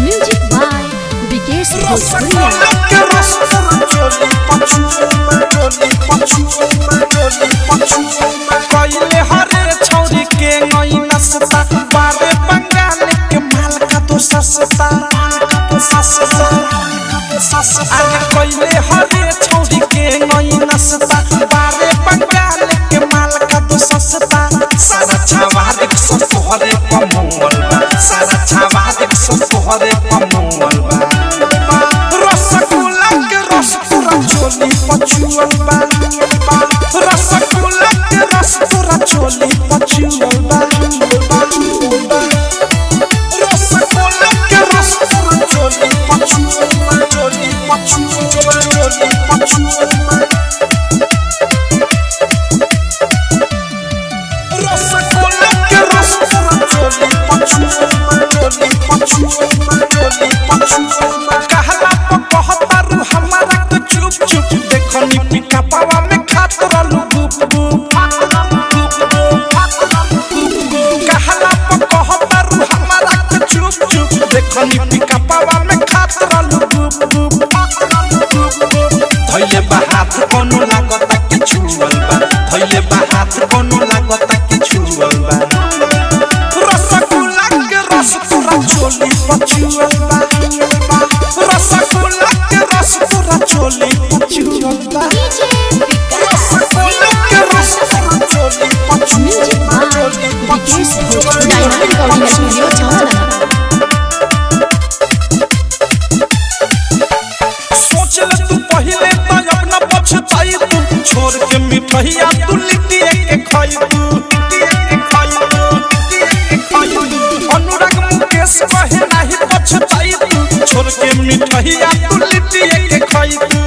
Music by Vikesh भोजपुरिया। कइले हरे छौरी के नई नसता बारे बंगाल के माल का तो सस्ता आगे कइले हरे छौरी के नई नसता बारे बंगाल के माल का तो सस्ता सारा छावा देख सब तोहरे कमंगल बा सारा छावा देख सब तोहरे कमंगल बा रसगुल्ला के रस पूरा चोली पचुअल बा रसगुल्ला के रस पूरा चोली पचुअल बा रसगुल्ला के रस पूरा चोली पचुअल बा चोली पचुअल चोली पचुअल रसगुल्ला के रस पूरा चोली पचुअल चोली पचुअल चोली पचुअल कहला कहता रू हमारा तो चुप चुप देखो नी पिका पावा में खात रहलू गुप गुप कहला कहता रू हमारा तो चुप चुप देखो नी पिका पावा में खात रहलू गुप गुप धइले बा हाथ कोनो लागता कि छुअल बा धइले बा हाथ कोनो लागता कि छुअल बा रसगुल्ला के रस पूरा चोली पचुअल बा रसगुल्ला के रस पूरा चोली पचुअल बा रसगुल्ला के रस पूरा चोली म्यूजिक बाय विकेश भोजपुरिया। रिकॉर्डिंग स्टूडियो छावला। सोच ले तू पहिले तो अपना पछताई तू छोड़ के मिठैया तू लिट्टी के खाई तू अनुराग मुकेश कहे नहीं पछताई तू छोड़ के मिठैया तू लिट्टी के खाई तू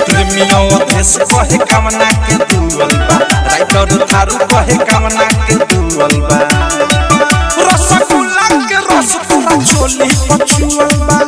प्रेमियों देश कहे कामना के दुअल बा राइटर थारू कहे कामना के दुअल बा रसगुल्ला के रस पूरा चोली पचुअल बा